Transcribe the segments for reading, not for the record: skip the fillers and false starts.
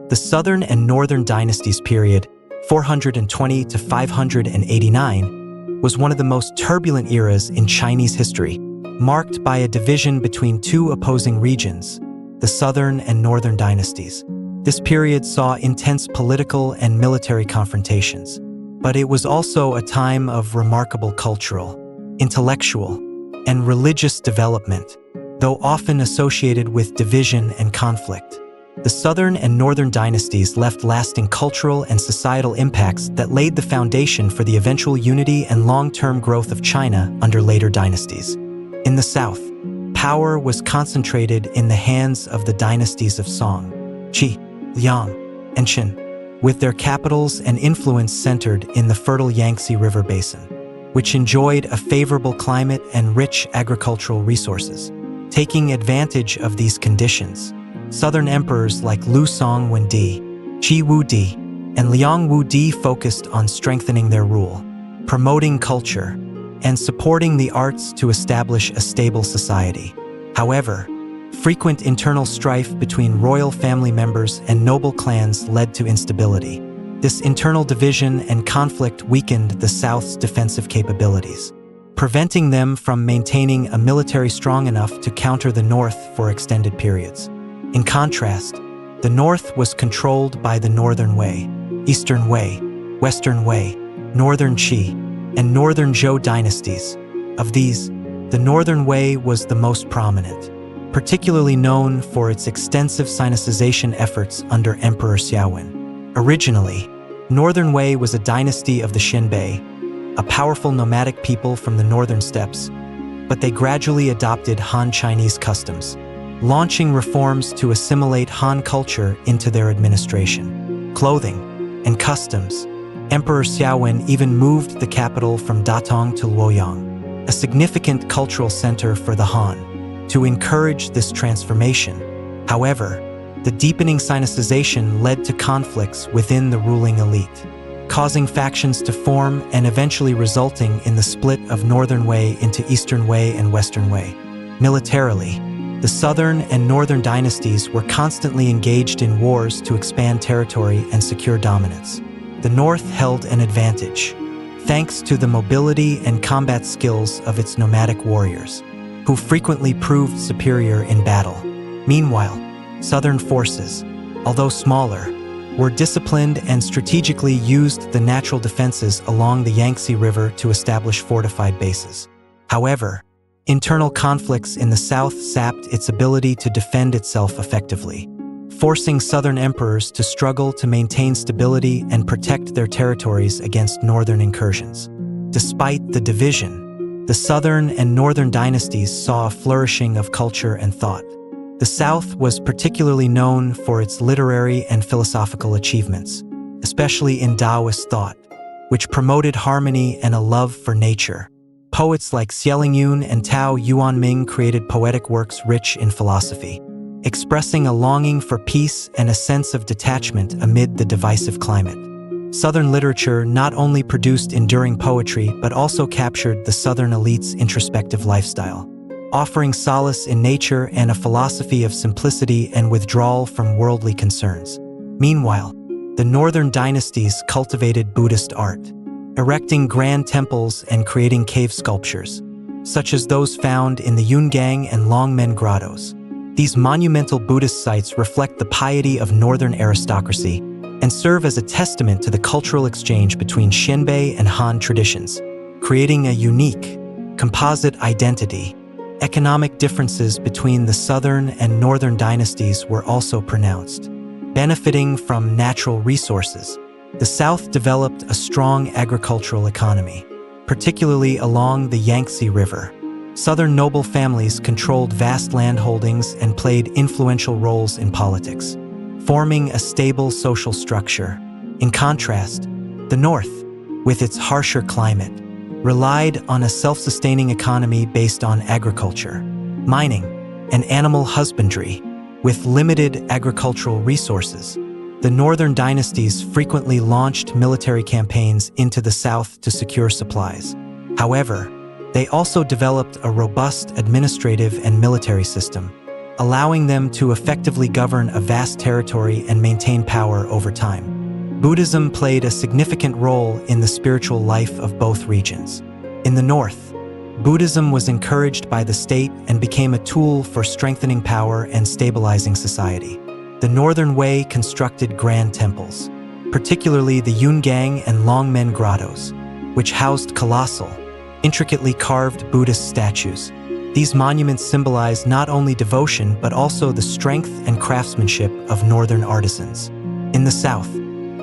The Southern and Northern Dynasties period, 420 to 589, was one of the most turbulent eras in Chinese history, marked by a division between two opposing regions, the Southern and Northern Dynasties. This period saw intense political and military confrontations, but it was also a time of remarkable cultural, intellectual, and religious development, though often associated with division and conflict. The Southern and Northern Dynasties left lasting cultural and societal impacts that laid the foundation for the eventual unity and long-term growth of China under later dynasties. In the south, power was concentrated in the hands of the dynasties of Song, Qi, Liang, and Chen, with their capitals and influence centered in the fertile Yangtze River basin, which enjoyed a favorable climate and rich agricultural resources. Taking advantage of these conditions, Southern emperors like Lu Song Wendi, Qi Wudi, and Liang Wudi focused on strengthening their rule, promoting culture, and supporting the arts to establish a stable society. However, frequent internal strife between royal family members and noble clans led to instability. This internal division and conflict weakened the South's defensive capabilities, preventing them from maintaining a military strong enough to counter the North for extended periods. In contrast, the North was controlled by the Northern Wei, Eastern Wei, Western Wei, Northern Qi, and Northern Zhou dynasties. Of these, the Northern Wei was the most prominent, particularly known for its extensive Sinicization efforts under Emperor Xiaowen. Originally, Northern Wei was a dynasty of the Xinbei, a powerful nomadic people from the northern steppes, but they gradually adopted Han Chinese customs, launching reforms to assimilate Han culture into their administration, clothing, and customs. Emperor Xiaowen even moved the capital from Datong to Luoyang, a significant cultural center for the Han, to encourage this transformation. However, the deepening Sinicization led to conflicts within the ruling elite, causing factions to form and eventually resulting in the split of Northern Wei into Eastern Wei and Western Wei. Militarily, the Southern and Northern dynasties were constantly engaged in wars to expand territory and secure dominance. The North held an advantage, thanks to the mobility and combat skills of its nomadic warriors, who frequently proved superior in battle. Meanwhile, Southern forces, although smaller, were disciplined and strategically used the natural defenses along the Yangtze River to establish fortified bases. However, internal conflicts in the south sapped its ability to defend itself effectively, forcing Southern emperors to struggle to maintain stability and protect their territories against northern incursions. Despite the division, the Southern and Northern dynasties saw a flourishing of culture and thought. The South was particularly known for its literary and philosophical achievements, especially in Daoist thought, which promoted harmony and a love for nature. Poets like Xielingyun and Tao Yuanming created poetic works rich in philosophy, expressing a longing for peace and a sense of detachment amid the divisive climate. Southern literature not only produced enduring poetry but also captured the Southern elite's introspective lifestyle, offering solace in nature and a philosophy of simplicity and withdrawal from worldly concerns. Meanwhile, the Northern dynasties cultivated Buddhist art, erecting grand temples and creating cave sculptures, such as those found in the Yungang and Longmen Grottoes. These monumental Buddhist sites reflect the piety of Northern aristocracy and serve as a testament to the cultural exchange between Xinbei and Han traditions, creating a unique, composite identity. Economic differences between the Southern and Northern dynasties were also pronounced. Benefiting from natural resources, the South developed a strong agricultural economy, particularly along the Yangtze River. Southern noble families controlled vast land holdings and played influential roles in politics, forming a stable social structure. In contrast, the North, with its harsher climate, relied on a self-sustaining economy based on agriculture, mining, and animal husbandry. With limited agricultural resources, the Northern dynasties frequently launched military campaigns into the South to secure supplies. However, they also developed a robust administrative and military system, allowing them to effectively govern a vast territory and maintain power over time. Buddhism played a significant role in the spiritual life of both regions. In the north, Buddhism was encouraged by the state and became a tool for strengthening power and stabilizing society. The Northern Zhou constructed grand temples, particularly the Yungang and Longmen Grottoes, which housed colossal, intricately carved Buddhist statues. These monuments symbolize not only devotion but also the strength and craftsmanship of northern artisans. In the south,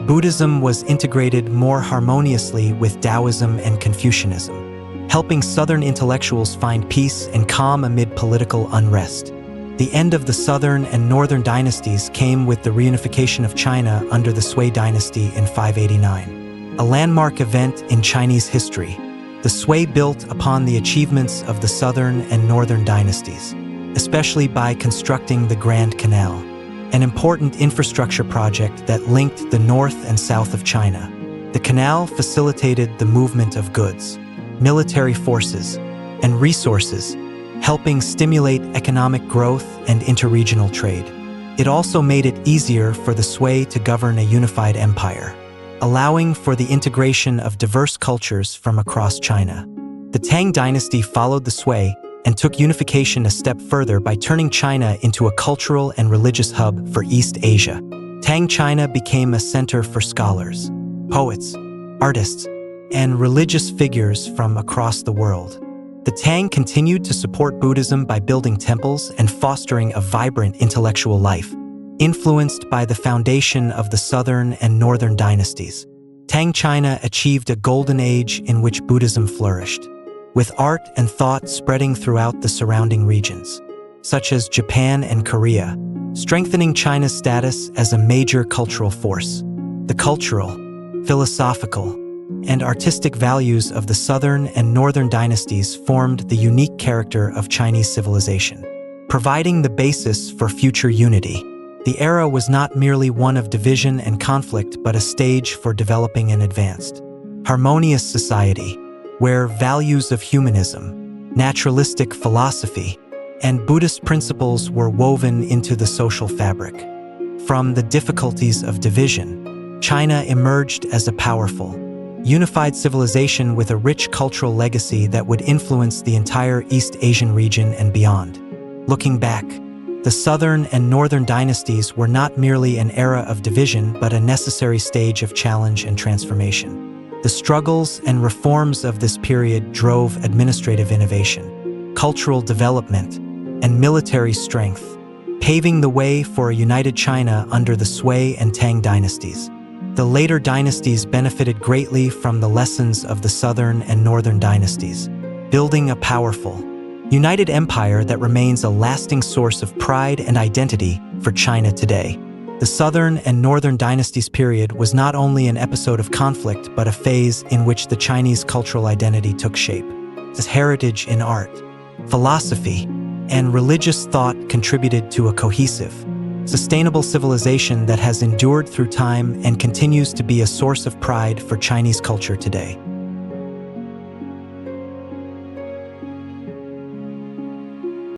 Buddhism was integrated more harmoniously with Daoism and Confucianism, helping Southern intellectuals find peace and calm amid political unrest. The end of the Southern and Northern Dynasties came with the reunification of China under the Sui dynasty in 589. A landmark event in Chinese history, the Sui built upon the achievements of the Southern and Northern Dynasties, especially by constructing the Grand Canal, an important infrastructure project that linked the north and south of China. The canal facilitated the movement of goods, military forces, and resources, helping stimulate economic growth and interregional trade. It also made it easier for the Sui to govern a unified empire, allowing for the integration of diverse cultures from across China. The Tang dynasty followed the Sui and took unification a step further by turning China into a cultural and religious hub for East Asia. Tang China became a center for scholars, poets, artists, and religious figures from across the world. The Tang continued to support Buddhism by building temples and fostering a vibrant intellectual life. Influenced by the foundation of the Southern and Northern Dynasties, Tang China achieved a golden age in which Buddhism flourished, with art and thought spreading throughout the surrounding regions, such as Japan and Korea, strengthening China's status as a major cultural force. The cultural, philosophical, and artistic values of the Southern and Northern Dynasties formed the unique character of Chinese civilization, providing the basis for future unity. The era was not merely one of division and conflict, but a stage for developing an advanced, harmonious society, where values of humanism, naturalistic philosophy, and Buddhist principles were woven into the social fabric. From the difficulties of division, China emerged as a powerful, unified civilization with a rich cultural legacy that would influence the entire East Asian region and beyond. Looking back, the Southern and Northern Dynasties were not merely an era of division but a necessary stage of challenge and transformation. The struggles and reforms of this period drove administrative innovation, cultural development, and military strength, paving the way for a united China under the Sui and Tang dynasties. The later dynasties benefited greatly from the lessons of the Southern and Northern Dynasties, building a powerful, united empire that remains a lasting source of pride and identity for China today. The Southern and Northern Dynasties period was not only an episode of conflict but a phase in which the Chinese cultural identity took shape. Its heritage in art, philosophy, and religious thought contributed to a cohesive, sustainable civilization that has endured through time and continues to be a source of pride for Chinese culture today.